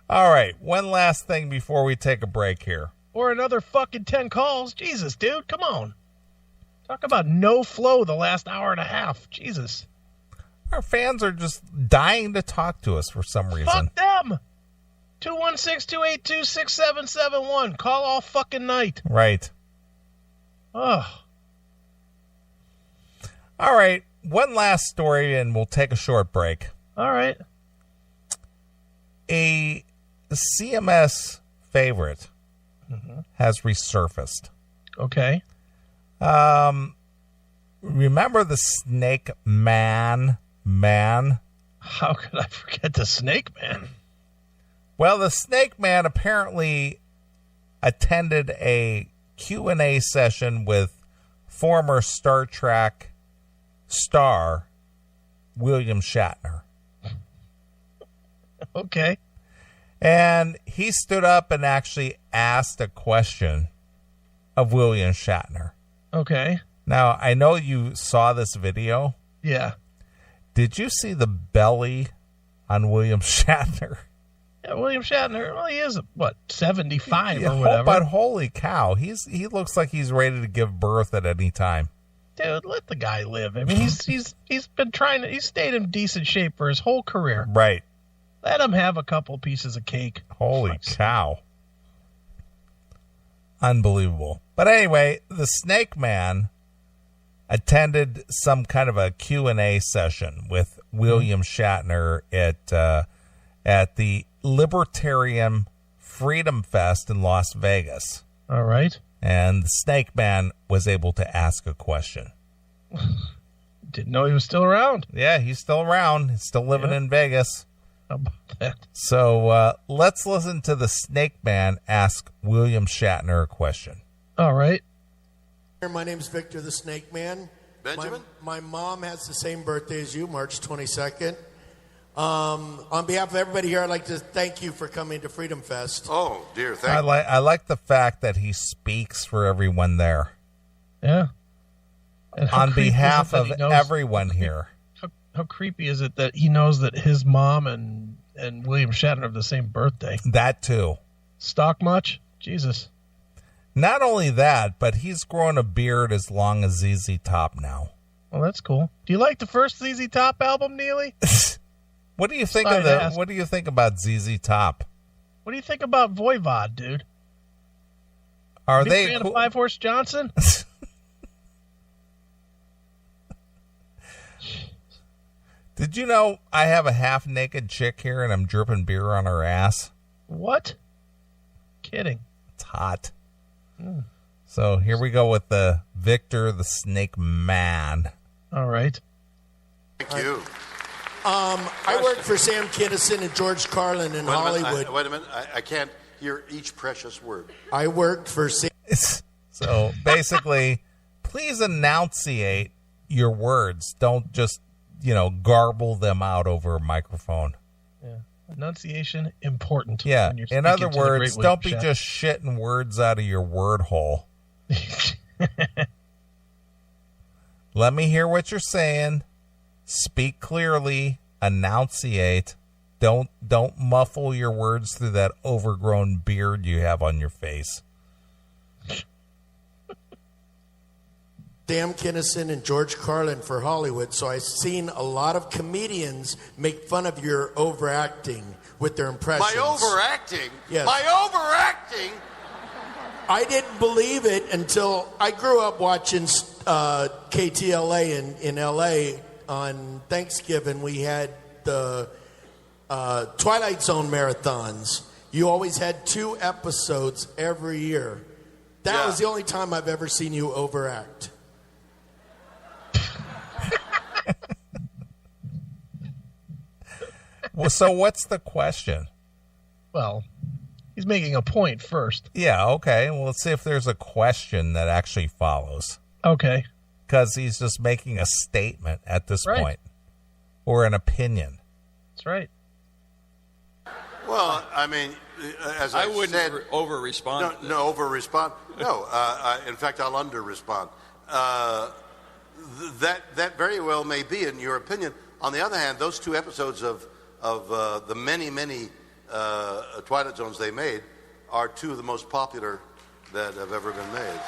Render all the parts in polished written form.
All right, one last thing before we take a break here. Or another fucking 10 calls. Jesus, dude, come on. Talk about no flow the last hour and a half. Jesus. Our fans are just dying to talk to us for some reason. Fuck them. 216-282-6771. Call all fucking night. Right. Ugh. All right, one last story and we'll take a short break. All right. A CMS favorite has resurfaced. Okay. Remember the Snakemannn man? How could I forget the Snakemannn? Well, the Snakemannn apparently attended a Q&A session with former Star Trek star William Shatner. Okay. And he stood up and actually asked a question of William Shatner. Okay. Now, I know you saw this video. Yeah. Did you see the belly on William Shatner? Yeah, William Shatner, well, he is, 75 Yeah, or whatever. but holy cow, he looks like he's ready to give birth at any time. Dude, let the guy live. I mean, he's been trying to, he's stayed in decent shape for his whole career. Right. Let him have a couple pieces of cake. Holy cow. Unbelievable. But anyway, the Snakemannn attended some kind of a Q&A session with William Shatner at the Libertarian Freedom Fest in Las Vegas. All right. And the Snakemannn was able to ask a question. Didn't know he was still around. Yeah, he's still around. He's still living in Vegas. How about that? So let's listen to the Snakemannn ask William Shatner a question. All right. My name's Victor the Snakemannn. Benjamin? My mom has the same birthday as you, March 22nd. On behalf of everybody here, I'd like to thank you for coming to Freedom Fest. Oh, dear, thank you. I like the fact that he speaks for everyone there. Yeah. And how On creepy behalf is it that of he knows- everyone here. How creepy is it that he knows that his mom and William Shatner have the same birthday? That too. Stalk much? Jesus. Not only that, but he's grown a beard as long as ZZ Top now. Well, that's cool. Do you like the first ZZ Top album, Neely? What do you think Sorry of to the? ask. What do you think about ZZ Top? What do you think about Voivod, dude? Are Big they? fan of Five Horse Johnson? Did you know I have a half-naked chick here and I'm dripping beer on her ass? What? Kidding. It's hot. So here we go with the Victor the Snakemannn. All right. Thank you. I worked for Sam Kinison and George Carlin in Hollywood. Wait a minute. I can't hear each precious word. I worked for Sam. So basically, please enunciate your words. Don't just, garble them out over a microphone. Yeah. Enunciation, important. Yeah. when you're In speaking other to the words, great don't be William just shitting words out of your word hole. Shatner. Let me hear what you're saying. Speak clearly. Enunciate. Don't muffle your words through that overgrown beard you have on your face. Sam Kinison and George Carlin for Hollywood, so I've seen a lot of comedians make fun of your overacting with their impressions. My overacting? Yes. My overacting? I didn't believe it until I grew up watching KTLA in L.A. On Thanksgiving. We had the Twilight Zone marathons. You always had 2 episodes every year. That was the only time I've ever seen you overact. Well, so what's the question? Well, he's making a point first. Yeah, okay. Well, let's see if there's a question that actually follows. Okay. Because he's just making a statement at this point. Or an opinion. That's right. Well, I mean, as I wouldn't said, over-respond. No, over-respond. No, in fact, I'll under-respond. That very well may be, in your opinion. On the other hand, those 2 episodes of the many Twilight Zones they made are two of the most popular that have ever been made.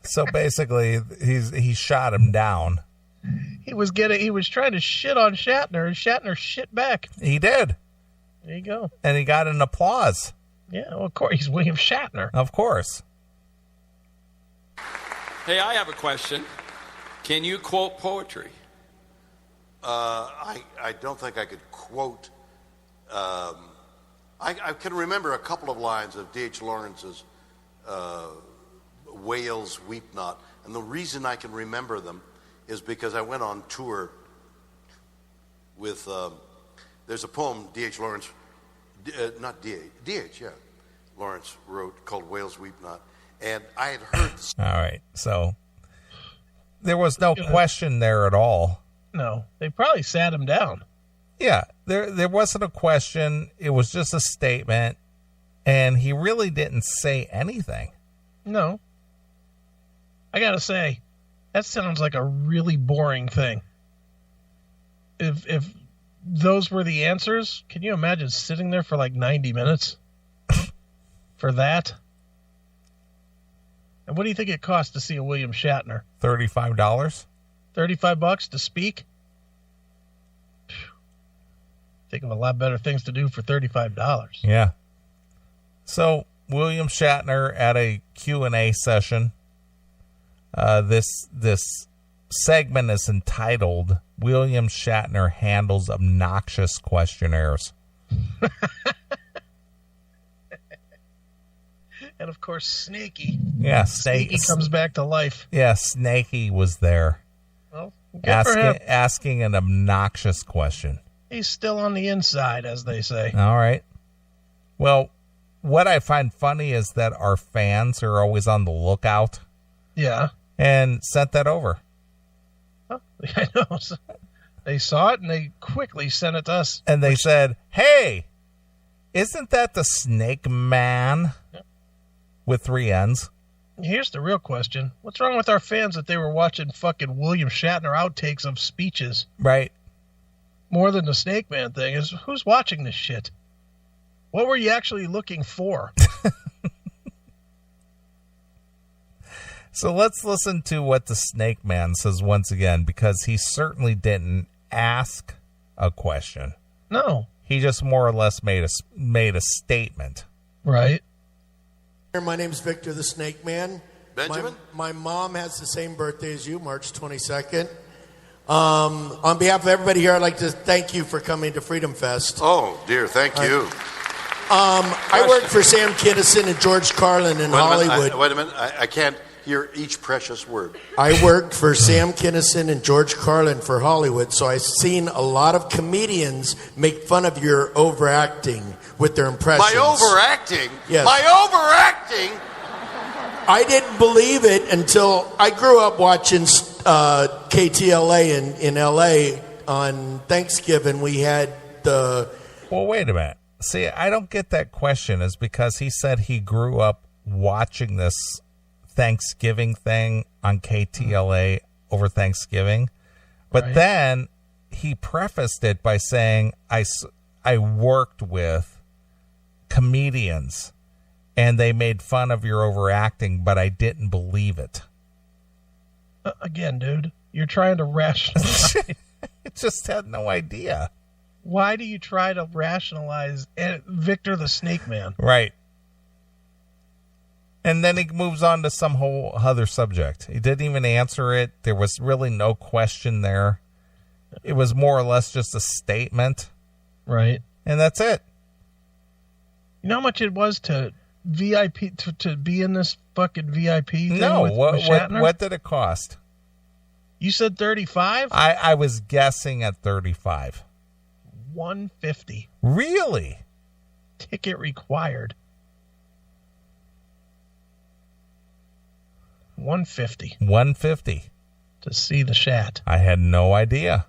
So basically, he shot him down. He was trying to shit on Shatner, and Shatner shit back. He did. There you go. And he got an applause. Yeah, well, of course, he's William Shatner. Of course. Hey, I have a question. Can you quote poetry? I don't think I could quote. I can remember a couple of lines of D.H. Lawrence's Whales Weep Not. And the reason I can remember them is because I went on tour with, there's a poem D.H. Lawrence, not D.H., yeah, Lawrence wrote called Whales Weep Not. And I had heard... All right, so there was no question there at all. No, they probably sat him down. Yeah, there wasn't a question. It was just a statement, and he really didn't say anything. No. I gotta say, that sounds like a really boring thing. If those were the answers, can you imagine sitting there for like 90 minutes for that? And what do you think it costs to see a William Shatner? $35? $35 to speak? Think of a lot better things to do for $35. Yeah. So William Shatner at a Q&A session. This segment is entitled William Shatner Handles Obnoxious Questionnaires. And of course, Snakey. Yeah, Snakey comes back to life. Yeah, Snakey was there. Well, good for him. Asking an obnoxious question. He's still on the inside, as they say. All right. Well, what I find funny is that our fans are always on the lookout. Yeah. And sent that over. Well, I know. They saw it and they quickly sent it to us. And they said, hey, isn't that the Snakemannn? Yep. With 3 N's. Here's the real question. What's wrong with our fans that they were watching fucking William Shatner outtakes of speeches? Right. More than the Snakemannn thing is, who's watching this shit? What were you actually looking for? So let's listen to what the Snakemannn says once again, because he certainly didn't ask a question. No. He just more or less made a statement. Right. My name's Victor the Snakemannn. Benjamin? My mom has the same birthday as you, March 22nd. On behalf of everybody here, I'd like to thank you for coming to Freedom Fest. Oh, dear, thank you. I worked for Sam Kinison and George Carlin in Hollywood. Wait a minute. I can't hear each precious word. I worked for Sam Kinison and George Carlin for Hollywood, so I've seen a lot of comedians make fun of your overacting with their impressions. My overacting? Yes. My overacting? I didn't believe it until I grew up watching KTLA in L.A. On Thanksgiving. We had the... Well, wait a minute. See, I don't get that question. Is because he said he grew up watching this Thanksgiving thing on KTLA over Thanksgiving. But then he prefaced it by saying, I worked with comedians and they made fun of your overacting, but I didn't believe it. Again, dude, you're trying to rationalize. I just had no idea. Why do you try to rationalize Victor the Snakemannn? Right. And then he moves on to some whole other subject. He didn't even answer it. There was really no question there. It was more or less just a statement. Right. And that's it. You know how much it was to VIP to be in this fucking VIP thing? No. With Shatner? What did it cost? You said 35? I was guessing at 35. $150. Really? Ticket required. $150 $150 to see the Shat. I had no idea.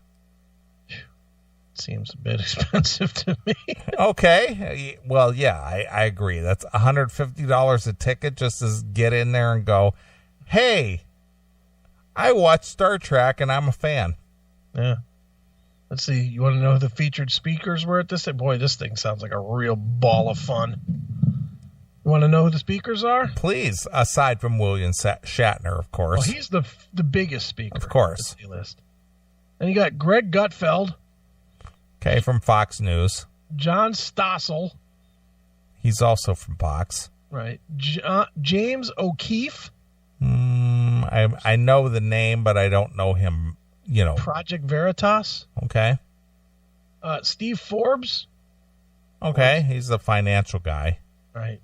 Seems a bit expensive to me. Okay. Well, yeah, I agree. That's $150 a ticket just to get in there and go, hey, I watch Star Trek and I'm a fan. Yeah. Let's see. You want to know who the featured speakers were at this thing? Boy, this thing sounds like a real ball of fun. You want to know who the speakers are? Please, aside from William Shatner, of course. Well, he's the biggest speaker. Of course. On the list. And you got Greg Gutfeld. Okay, from Fox News. John Stossel. He's also from Fox. Right. James O'Keefe. I know the name, but I don't know him, Project Veritas. Okay. Steve Forbes. Okay, he's the financial guy. Right.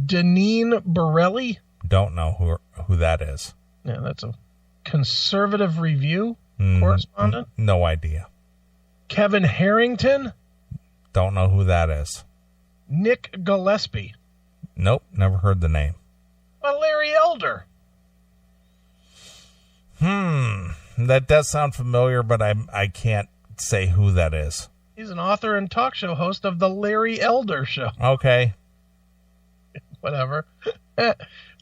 Deneen Borelli. Don't know who that is. Yeah, that's a conservative review correspondent. No idea. Kevin Harrington. Don't know who that is. Nick Gillespie. Nope, never heard the name. Larry Elder. That does sound familiar, but I can't say who that is. He's an author and talk show host of the Larry Elder Show. Okay. Whatever.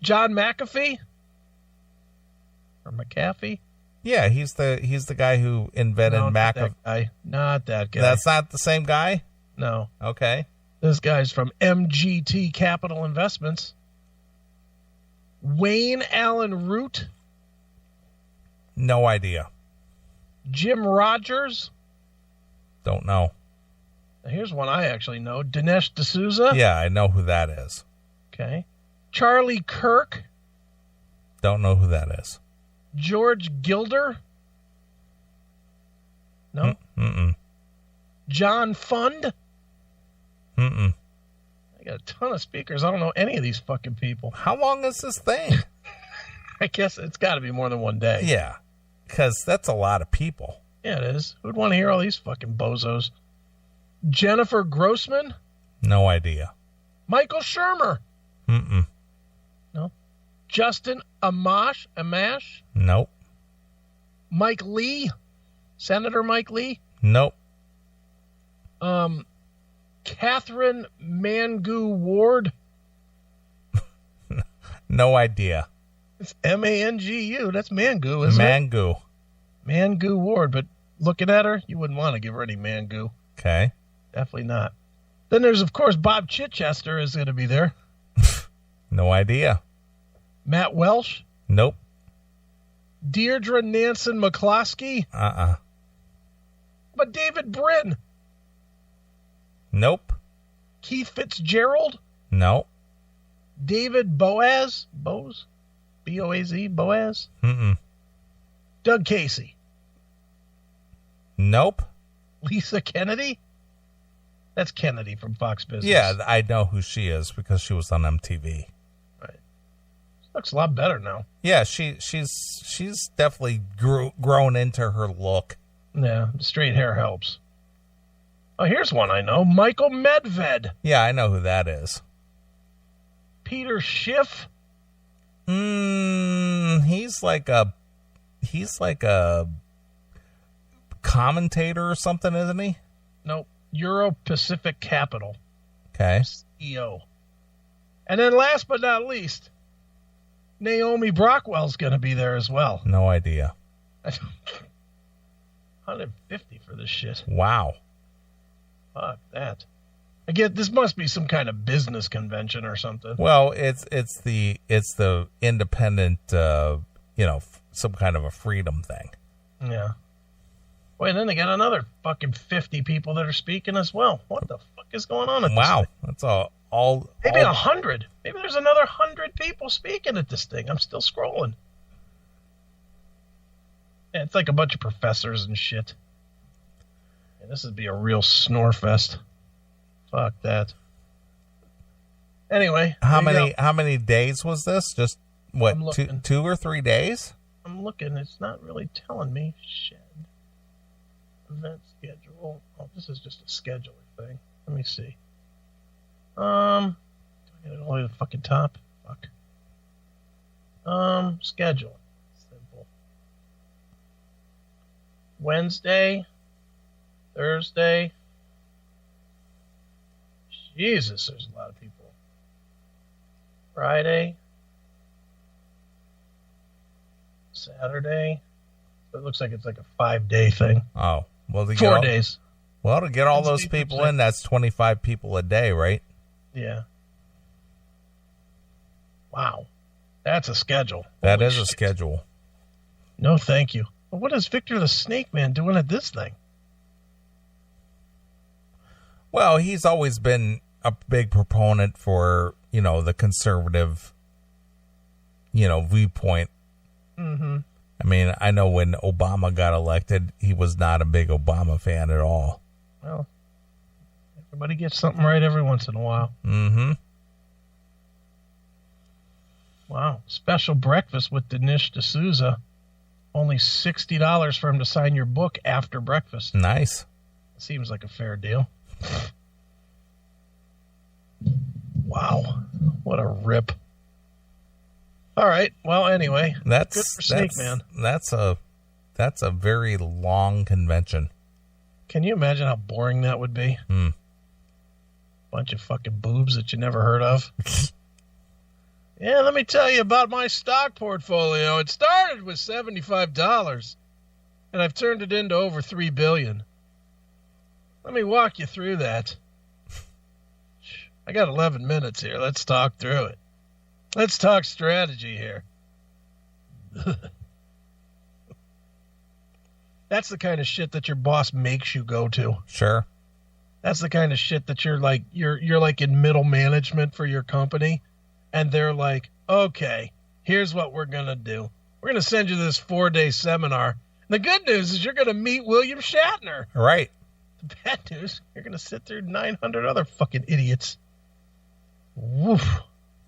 John McAfee? Or McAfee? Yeah, he's the guy who invented McAfee. Not that guy. That's not the same guy? No. Okay. This guy's from MGT Capital Investments. Wayne Allen Root. No idea. Jim Rogers. Don't know. Now here's one I actually know. Dinesh D'Souza. Yeah, I know who that is. Okay. Charlie Kirk. Don't know who that is. George Gilder. No. Mm-mm. John Fund. Mm-mm. I got a ton of speakers. I don't know any of these fucking people. How long is this thing? I guess it's got to be more than one day. Yeah, because that's a lot of people. Yeah, it is. Who'd want to hear all these fucking bozos? Jennifer Grossman. No idea. Michael Shermer. Mm-mm. No. Justin Amash. Nope. Mike Lee. Senator Mike Lee. Nope. Catherine Mangu Ward. No idea. It's Mangu. That's Mangu, isn't Mangu. it? Mangu Ward. But looking at her, you wouldn't want to give her any Mangu. Okay. Definitely not. Then there's, of course, Bob Chichester is going to be there. No idea. Matt Welsh. Nope. Deirdre Nansen McCloskey. But David Brin. Nope. Keith Fitzgerald. Nope. David Boaz. B-O-A-Z. Boaz. Mm-mm. Doug Casey. Nope. Lisa Kennedy. That's Kennedy from Fox Business. Yeah, I know who she is because she was on MTV. Right. She looks a lot better now. Yeah, she's definitely grown into her look. Yeah, straight hair helps. Oh, here's one I know. Michael Medved. Yeah, I know who that is. Peter Schiff. He's like a commentator or something, isn't he? Nope. Euro Pacific Capital. Okay. CEO. And then last but not least, Naomi Brockwell's going to be there as well. No idea. 150 for this shit. Wow. Fuck that. Again, this must be some kind of business convention or something. Well, it's the independent, some kind of a freedom thing. Yeah. Wait, and then they got another fucking 50 people that are speaking as well. What the fuck is going on at this thing? That's all. Maybe 100. Maybe there's another 100 people speaking at this thing. I'm still scrolling. Yeah, it's like a bunch of professors and shit. Yeah, this would be a real snore fest. Fuck that. Anyway. How many days was this? Just what, 2 or 3 days? I'm looking. It's not really telling me. Shit. Event schedule. Oh, this is just a scheduler thing. Let me see. Do I get it all the way to the fucking top? Fuck. Schedule. Simple. Wednesday. Thursday. Jesus, there's a lot of people. Friday. Saturday. So it looks like it's like a 5-day thing. Oh, Well, 4 days. Well, to get all those Wednesday, people Thursday. in, that's 25 people a day, right? Yeah. Wow. That's a schedule. That Holy is a shit. schedule. No, thank you. But what is Victor the Snake Man doing at this thing? Well, he's always been a big proponent for, the conservative, viewpoint. Mm-hmm. I mean, I know when Obama got elected, he was not a big Obama fan at all. Well, everybody gets something right every once in a while. Mm-hmm. Wow. Special breakfast with Dinesh D'Souza. Only $60 for him to sign your book after breakfast. Nice. Seems like a fair deal. Wow. What a rip. All right. Well, anyway. Good for Snakemannn. That's a very long convention. Can you imagine how boring that would be? Bunch of fucking boobs that you never heard of. Yeah, let me tell you about my stock portfolio. It started with $75, and I've turned it into over $3 billion. Let me walk you through that. I got 11 minutes here. Let's talk through it. Let's talk strategy here. That's the kind of shit that your boss makes you go to. Sure. That's the kind of shit that you're like in middle management for your company. And they're like, okay, here's what we're going to do. We're going to send you this 4-day seminar. And the good news is you're going to meet William Shatner. Right. The bad news, you're going to sit through 900 other fucking idiots. Woof.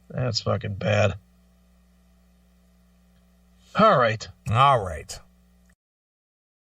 That's fucking bad. All right. All right.